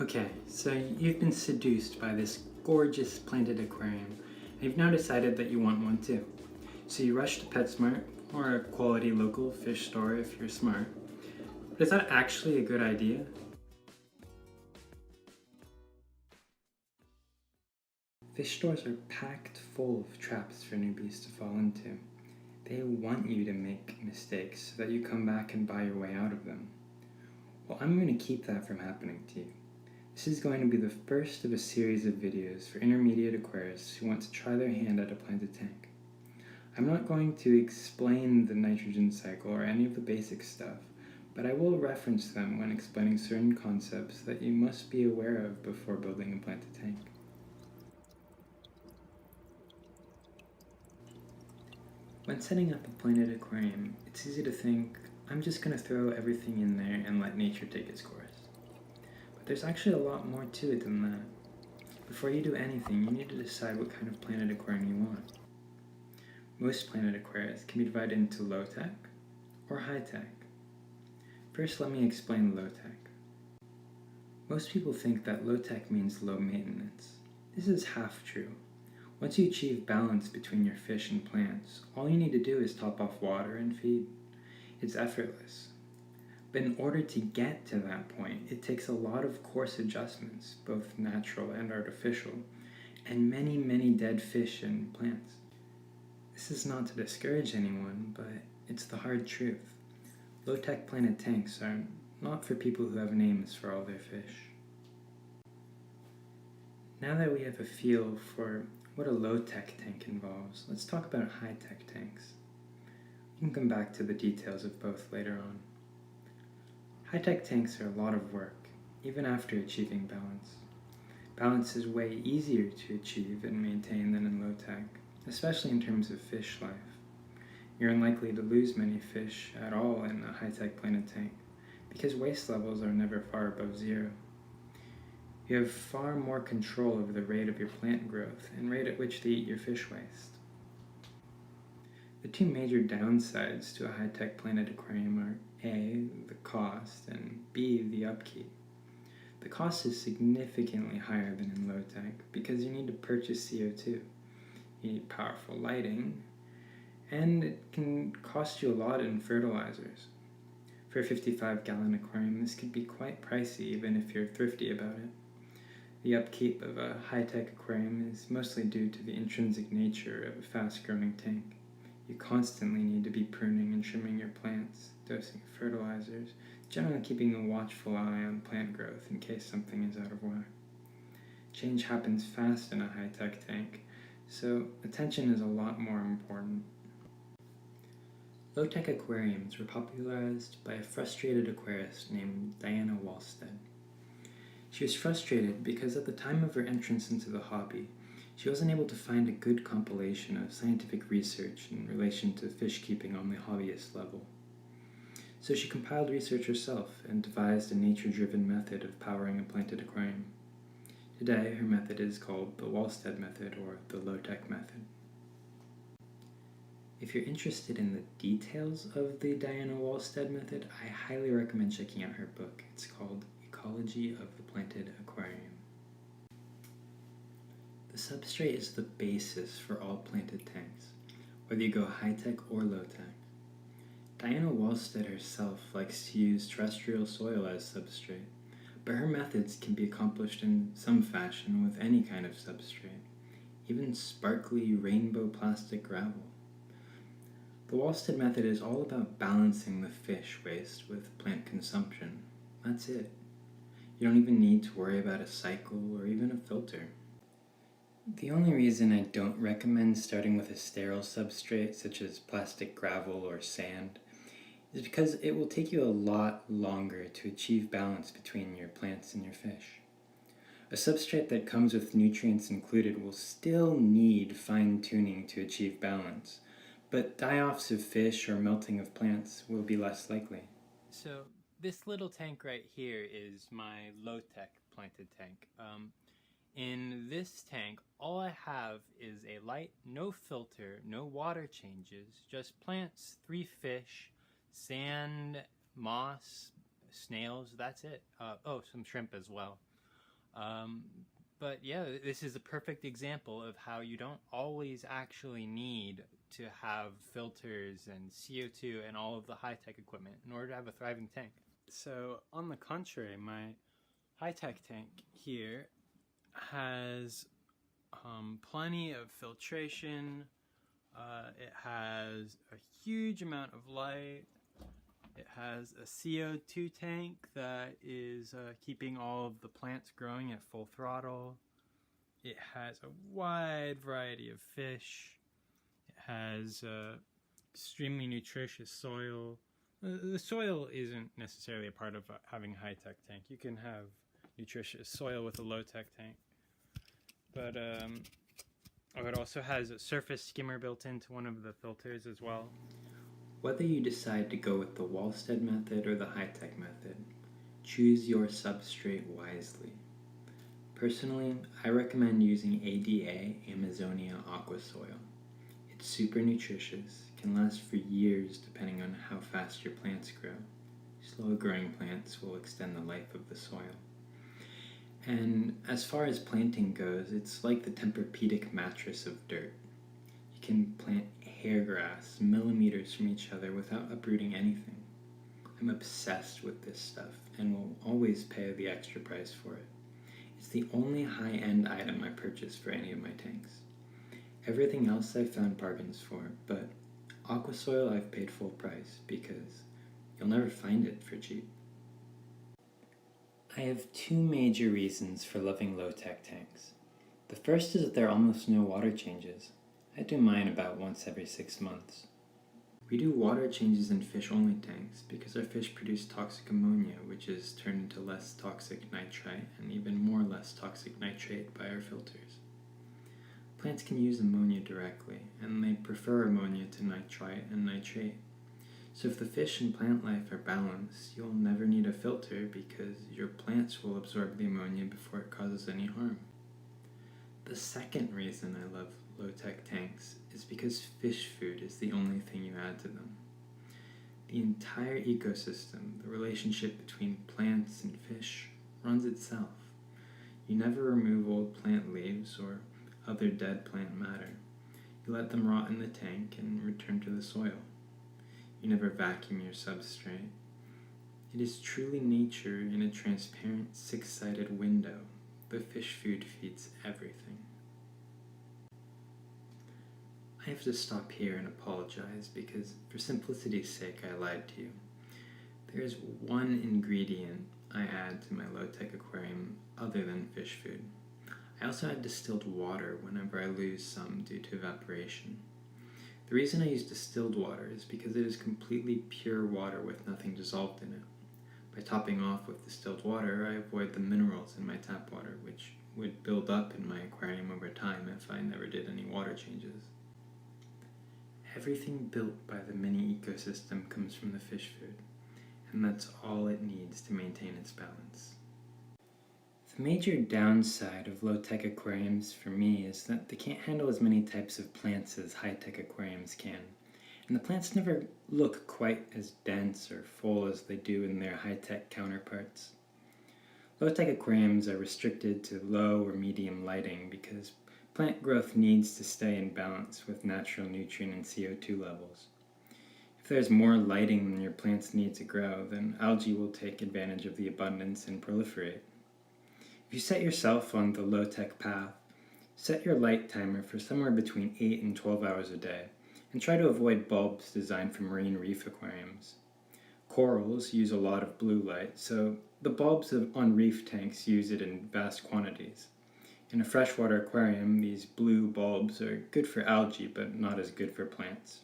Okay, so you've been seduced by this gorgeous planted aquarium, and you've now decided that you want one too. So you rush to PetSmart, or a quality local fish store if you're smart. But is that actually a good idea? Fish stores are packed full of traps for newbies to fall into. They want you to make mistakes so that you come back and buy your way out of them. Well, I'm going to keep that from happening to you. This is going to be the first of a series of videos for intermediate aquarists who want to try their hand at a planted tank. I'm not going to explain the nitrogen cycle or any of the basic stuff, but I will reference them when explaining certain concepts that you must be aware of before building a planted tank. When setting up a planted aquarium, it's easy to think, I'm just going to throw everything in there and let nature take its course. But there's actually a lot more to it than that. Before you do anything, you need to decide what kind of planted aquarium you want. Most planted aquariums can be divided into low-tech or high-tech. First, let me explain low-tech. Most people think that low-tech means low maintenance. This is half true. Once you achieve balance between your fish and plants, all you need to do is top off water and feed. It's effortless. But in order to get to that point, it takes a lot of course adjustments, both natural and artificial, and many, many dead fish and plants. This is not to discourage anyone, but it's the hard truth. Low-tech planted tanks are not for people who have names for all their fish. Now that we have a feel for what a low-tech tank involves, let's talk about high-tech tanks. We can come back to the details of both later on. High-tech tanks are a lot of work, even after achieving balance. Balance is way easier to achieve and maintain than in low-tech, especially in terms of fish life. You're unlikely to lose many fish at all in a high-tech planted tank, because waste levels are never far above zero. You have far more control over the rate of your plant growth and rate at which they eat your fish waste. The two major downsides to a high-tech planted aquarium are A, the cost, and B, the upkeep. The cost is significantly higher than in low-tech because you need to purchase CO2. You need powerful lighting, and it can cost you a lot in fertilizers. For a 55-gallon aquarium, this could be quite pricey even if you're thrifty about it. The upkeep of a high-tech aquarium is mostly due to the intrinsic nature of a fast-growing tank. You constantly need to be pruning and trimming your plants, dosing fertilizers, generally keeping a watchful eye on plant growth in case something is out of whack. Change happens fast in a high-tech tank, so attention is a lot more important. Low-tech aquariums were popularized by a frustrated aquarist named Diana Walstead. She was frustrated because at the time of her entrance into the hobby, she wasn't able to find a good compilation of scientific research in relation to fish keeping on the hobbyist level. So she compiled research herself and devised a nature-driven method of powering a planted aquarium. Today, her method is called the Walstead method or the low-tech method. If you're interested in the details of the Diana Walstead method, I highly recommend checking out her book. It's called Ecology of the Planted Aquarium. The substrate is the basis for all planted tanks, whether you go high-tech or low-tech. Diana Walstead herself likes to use terrestrial soil as substrate, but her methods can be accomplished in some fashion with any kind of substrate, even sparkly rainbow plastic gravel. The Walstead method is all about balancing the fish waste with plant consumption. That's it. You don't even need to worry about a cycle or even a filter. The only reason I don't recommend starting with a sterile substrate such as plastic gravel or sand is because it will take you a lot longer to achieve balance between your plants and your fish. A substrate that comes with nutrients included will still need fine-tuning to achieve balance, but die-offs of fish or melting of plants will be less likely. So this little tank right here is my low-tech planted tank. In this tank, all I have is a light, no filter, no water changes, just plants, 3 fish, sand, moss, snails, that's it. Oh, some shrimp as well. But yeah, this is a perfect example of how you don't always actually need to have filters and CO2 and all of the high-tech equipment in order to have a thriving tank. So on the contrary, my high-tech tank here has plenty of filtration. It has a huge amount of light. It has a CO2 tank that is keeping all of the plants growing at full throttle. It has a wide variety of fish. It has extremely nutritious soil. The soil isn't necessarily a part of having a high-tech tank. You can have nutritious soil with a low-tech tank. But it also has a surface skimmer built into one of the filters as well. Whether you decide to go with the Wallstead method or the high-tech method, choose your substrate wisely. Personally, I recommend using ADA Amazonia Aqua Soil. It's super nutritious, can last for years depending on how fast your plants grow. Slow growing plants will extend the life of the soil. And as far as planting goes, it's like the Tempur-Pedic mattress of dirt. You can plant hair grass millimeters from each other without uprooting anything. I'm obsessed with this stuff and will always pay the extra price for it. It's the only high-end item I purchase for any of my tanks. Everything else I've found bargains for, but Aqua Soil I've paid full price because you'll never find it for cheap. I have two major reasons for loving low-tech tanks. The first is that there are almost no water changes. I do mine about once every 6 months. We do water changes in fish-only tanks because our fish produce toxic ammonia, which is turned into less toxic nitrite and even more less toxic nitrate by our filters. Plants can use ammonia directly, and they prefer ammonia to nitrite and nitrate. So if the fish and plant life are balanced, you'll never need a filter because your plants will absorb the ammonia before it causes any harm. The second reason I love low-tech tanks is because fish food is the only thing you add to them. The entire ecosystem, the relationship between plants and fish, runs itself. You never remove old plant leaves or other dead plant matter. You let them rot in the tank and return to the soil. You never vacuum your substrate. It is truly nature in a transparent six-sided window. The fish food feeds everything. I have to stop here and apologize because, for simplicity's sake, I lied to you. There is one ingredient I add to my low-tech aquarium other than fish food. I also add distilled water whenever I lose some due to evaporation. The reason I use distilled water is because it is completely pure water with nothing dissolved in it. By topping off with distilled water, I avoid the minerals in my tap water, which would build up in my aquarium over time if I never did any water changes. Everything built by the mini ecosystem comes from the fish food, and that's all it needs to maintain its balance. The major downside of low-tech aquariums for me is that they can't handle as many types of plants as high-tech aquariums can, and the plants never look quite as dense or full as they do in their high-tech counterparts. Low-tech aquariums are restricted to low or medium lighting because plant growth needs to stay in balance with natural nutrient and CO2 levels. If there's more lighting than your plants need to grow, then algae will take advantage of the abundance and proliferate. If you set yourself on the low-tech path, set your light timer for somewhere between 8 and 12 hours a day, and try to avoid bulbs designed for marine reef aquariums. Corals use a lot of blue light, so the bulbs on reef tanks use it in vast quantities. In a freshwater aquarium, these blue bulbs are good for algae, but not as good for plants.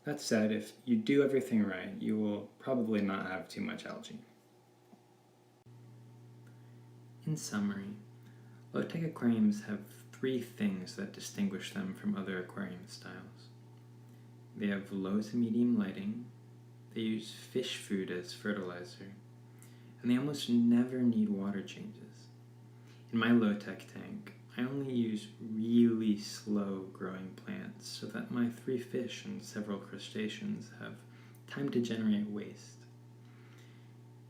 That said, if you do everything right, you will probably not have too much algae. In summary, low-tech aquariums have 3 things that distinguish them from other aquarium styles. They have low to medium lighting, they use fish food as fertilizer, and they almost never need water changes. In my low-tech tank, I only use really slow growing plants so that my 3 fish and several crustaceans have time to generate waste.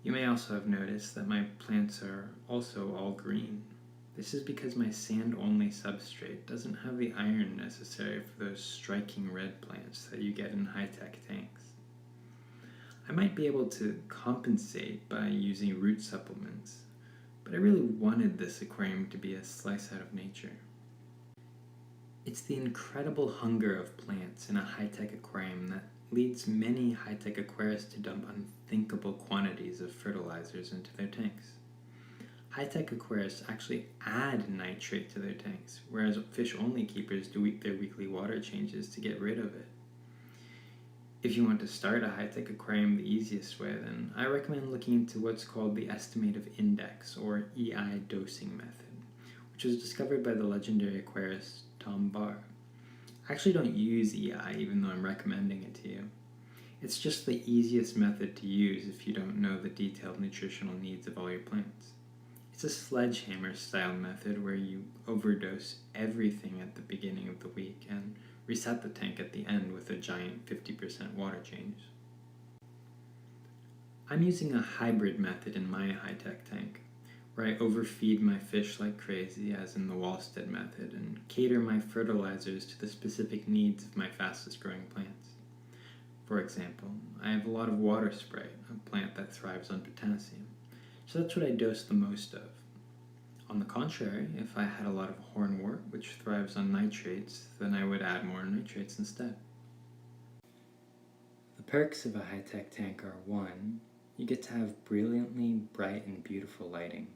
You may also have noticed that my plants are also all green. This is because my sand-only substrate doesn't have the iron necessary for those striking red plants that you get in high-tech tanks. I might be able to compensate by using root supplements, but I really wanted this aquarium to be a slice out of nature. It's the incredible hunger of plants in a high-tech aquarium that leads many high-tech aquarists to dump unthinkable quantities of fertilizers into their tanks. High-tech aquarists actually add nitrate to their tanks, whereas fish-only keepers do their weekly water changes to get rid of it. If you want to start a high-tech aquarium the easiest way, then I recommend looking into what's called the estimative index, or EI dosing method, which was discovered by the legendary aquarist Tom Barr. I actually don't use EI even though I'm recommending it to you. It's just the easiest method to use if you don't know the detailed nutritional needs of all your plants. It's a sledgehammer style method where you overdose everything at the beginning of the week and reset the tank at the end with a giant 50% water change. I'm using a hybrid method in my high-tech tank, where I overfeed my fish like crazy, as in the Wallstead method, and cater my fertilizers to the specific needs of my fastest growing plants. For example, I have a lot of water sprite, a plant that thrives on potassium, so that's what I dose the most of. On the contrary, if I had a lot of hornwort, which thrives on nitrates, then I would add more nitrates instead. The perks of a high-tech tank are 1, you get to have brilliantly bright and beautiful lighting.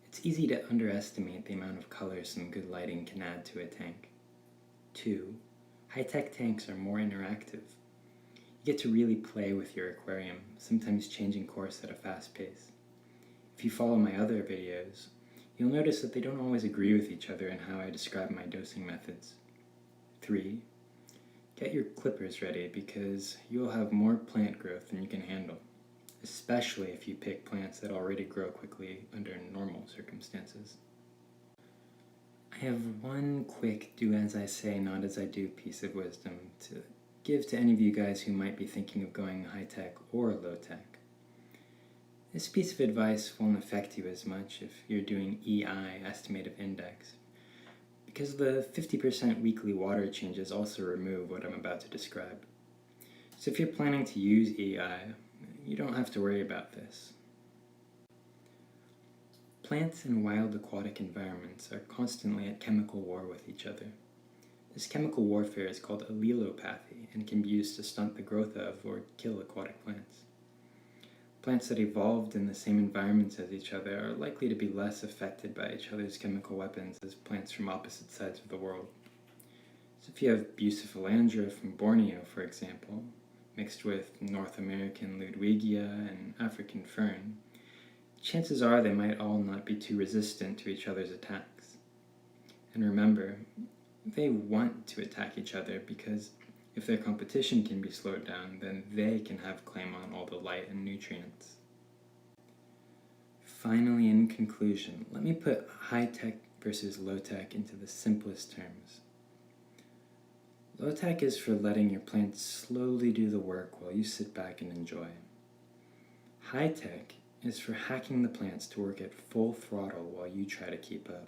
It's easy to underestimate the amount of color some good lighting can add to a tank. 2, high-tech tanks are more interactive. You get to really play with your aquarium, sometimes changing course at a fast pace. If you follow my other videos, you'll notice that they don't always agree with each other in how I describe my dosing methods. 3, get your clippers ready because you'll have more plant growth than you can handle, especially if you pick plants that already grow quickly under normal circumstances. I have one quick do as I say, not as I do piece of wisdom to give to any of you guys who might be thinking of going high-tech or low-tech. This piece of advice won't affect you as much if you're doing EI, estimative index, because the 50% weekly water changes also remove what I'm about to describe. So if you're planning to use EI, you don't have to worry about this. Plants in wild aquatic environments are constantly at chemical war with each other. This chemical warfare is called allelopathy and can be used to stunt the growth of or kill aquatic plants. Plants that evolved in the same environments as each other are likely to be less affected by each other's chemical weapons as plants from opposite sides of the world. So if you have Bucephalandra from Borneo, for example, mixed with North American Ludwigia and African fern, chances are they might all not be too resistant to each other's attacks. And remember, they want to attack each other because if their competition can be slowed down, then they can have claim on all the light and nutrients. Finally, in conclusion, let me put high-tech versus low-tech into the simplest terms. Low-tech is for letting your plants slowly do the work while you sit back and enjoy. High-tech is for hacking the plants to work at full throttle while you try to keep up.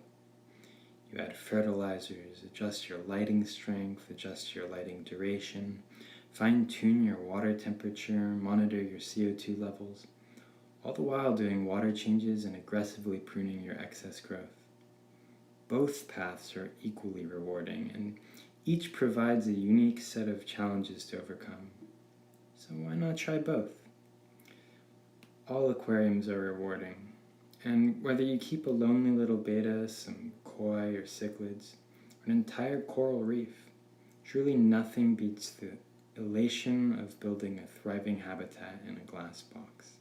You add fertilizers, adjust your lighting strength, adjust your lighting duration, fine-tune your water temperature, monitor your CO2 levels, all the while doing water changes and aggressively pruning your excess growth. Both paths are equally rewarding, and each provides a unique set of challenges to overcome. So why not try both? All aquariums are rewarding, and whether you keep a lonely little betta, some koi or cichlids, or an entire coral reef, truly nothing beats the elation of building a thriving habitat in a glass box.